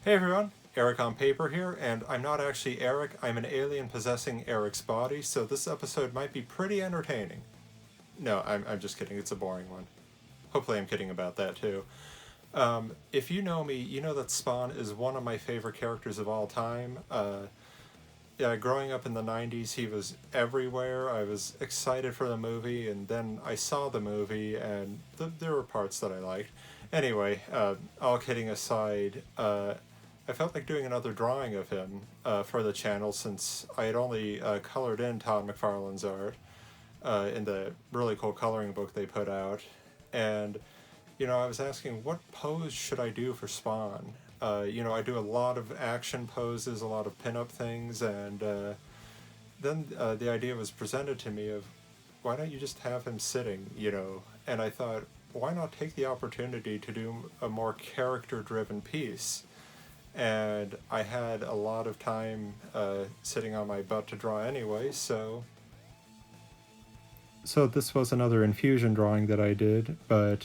Hey everyone, ErikOnPaper here, and I'm not actually Erik, I'm an alien possessing Erik's body, so this episode might be pretty entertaining. No, I'm just kidding, it's a boring one. Hopefully I'm kidding about that too. If you know me, you know that Spawn is one of my favorite characters of all time. Yeah, growing up in the 90s, he was everywhere. I was excited for the movie, and then I saw the movie, and there were parts that I liked. Anyway, all kidding aside, I felt like doing another drawing of him for the channel since I had only colored in Todd McFarlane's art in the really cool coloring book they put out. And, I was asking, what pose should I do for Spawn? I do a lot of action poses, a lot of pinup things, and then the idea was presented to me of why don't you just have him sitting. And I thought, why not take the opportunity to do a more character driven piece? And I had a lot of time sitting on my butt to draw anyway, so this was another infusion drawing that I did, but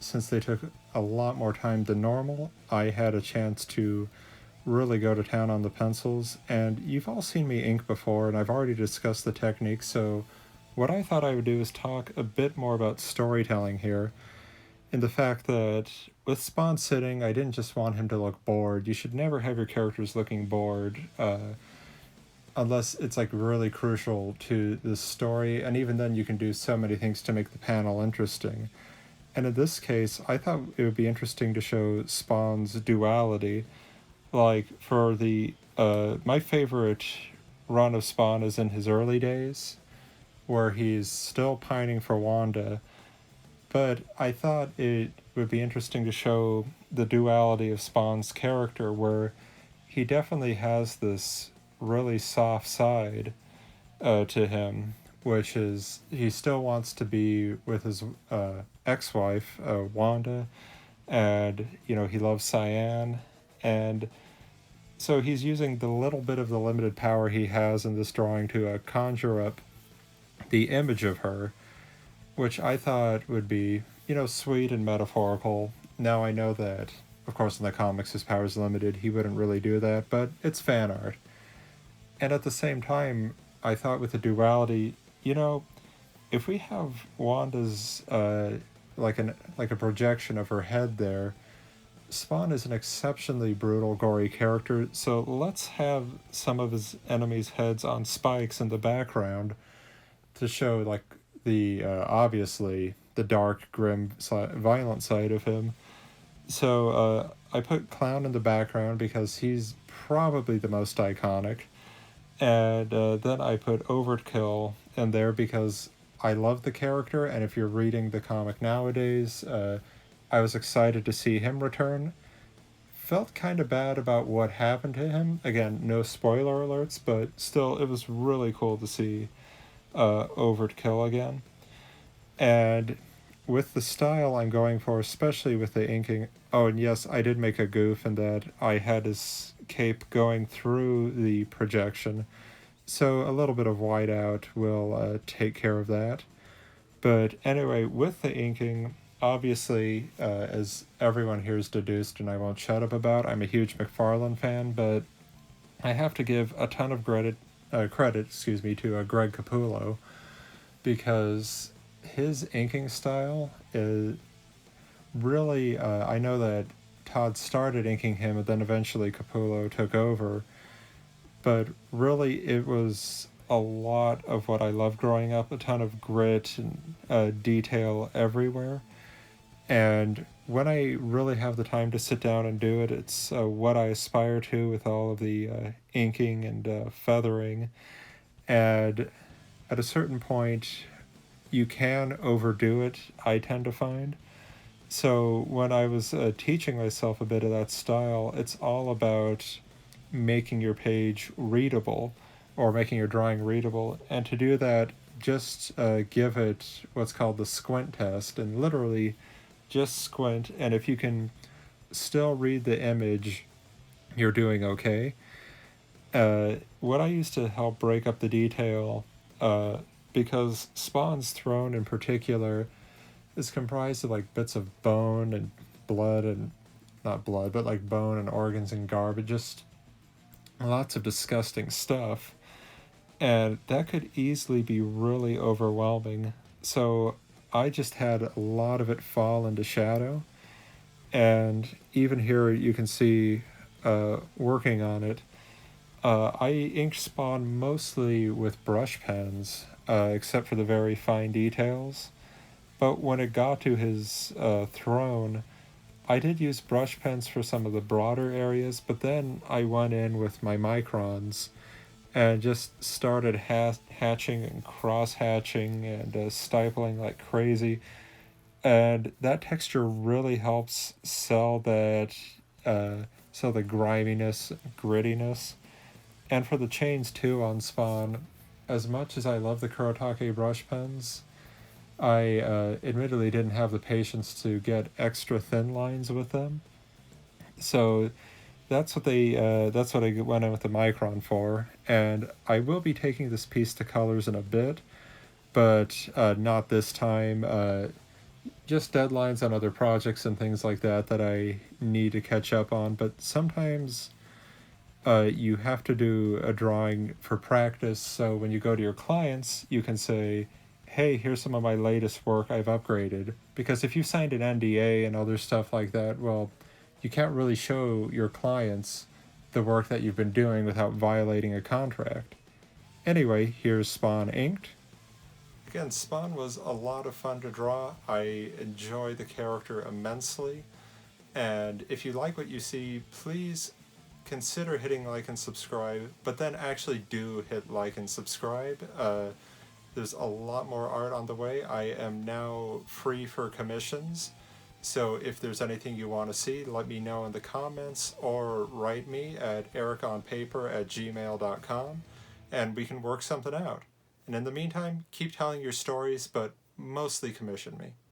since they took a lot more time than normal, I had a chance to really go to town on the pencils. And you've all seen me ink before, and I've already discussed the technique, so what I thought I would do is talk a bit more about storytelling here, in the fact that with Spawn sitting, I didn't just want him to look bored. You should never have your characters looking bored. Unless it's like really crucial to the story, and even then you can do so many things to make the panel interesting. And in this case, I thought it would be interesting to show Spawn's duality. Like for the my favorite run of Spawn is in his early days, where he's still pining for Wanda. But I thought it would be interesting to show the duality of Spawn's character, where he definitely has this really soft side to him, which is he still wants to be with his ex-wife, Wanda, and he loves Cyan, and so he's using the little bit of the limited power he has in this drawing to conjure up the image of her, which I thought would be sweet and metaphorical. Now I know that, of course, in the comics his power is limited. He wouldn't really do that, but it's fan art. And at the same time, I thought with the duality, if we have Wanda's like a projection of her head there, Spawn is an exceptionally brutal, gory character. So let's have some of his enemies' heads on spikes in the background to show like the obviously the dark, grim, violent side of him. So I put Clown in the background because he's probably the most iconic. And then I put Overkill in there because I love the character, and if you're reading the comic nowadays, I was excited to see him return. Felt kind of bad about what happened to him. Again, no spoiler alerts, but still, it was really cool to see Overkill again. And with the style I'm going for, especially with the inking. Oh, and yes, I did make a goof in that I had his cape going through the projection. So a little bit of whiteout will take care of that. But anyway, with the inking, obviously, as everyone here is deduced, and I won't shut up about, I'm a huge McFarlane fan, but I have to give a ton of credit to Greg Capullo, because his inking style is really, I know that Todd started inking him and then eventually Capullo took over, but really it was a lot of what I loved growing up, a ton of grit and detail everywhere. And when I really have the time to sit down and do it, it's what I aspire to with all of the inking and feathering. And at a certain point, you can overdo it, I tend to find. So when I was teaching myself a bit of that style, it's all about making your page readable or making your drawing readable. And to do that, just give it what's called the squint test, and literally just squint. And if you can still read the image, you're doing okay. What I used to help break up the detail, because Spawn's throne in particular is comprised of like bits of bone and blood and not blood, but like bone and organs and garbage, just lots of disgusting stuff. And that could easily be really overwhelming. So I just had a lot of it fall into shadow. And even here you can see working on it. I ink spawn mostly with brush pens, except for the very fine details. But when it got to his throne, I did use brush pens for some of the broader areas, but then I went in with my microns and just started hatching and cross hatching and stipling like crazy. And that texture really helps sell the griminess, grittiness. And for the chains too on Spawn, as much as I love the Kurotake brush pens, I admittedly didn't have the patience to get extra thin lines with them. So that's what I went in with the Micron for. And I will be taking this piece to colors in a bit, but not this time. Just deadlines on other projects and things like that that I need to catch up on. But sometimes you have to do a drawing for practice. So when you go to your clients, you can say, hey, here's some of my latest work I've upgraded. Because if you signed an NDA and other stuff like that, well, you can't really show your clients the work that you've been doing without violating a contract. Anyway, here's Spawn inked. Again, Spawn was a lot of fun to draw. I enjoy the character immensely. And if you like what you see, please consider hitting like and subscribe, but then actually do hit like and subscribe. There's a lot more art on the way. I am now free for commissions. So if there's anything you want to see, let me know in the comments or write me at ErikOnPaper@gmail.com and we can work something out. And in the meantime, keep telling your stories, but mostly commission me.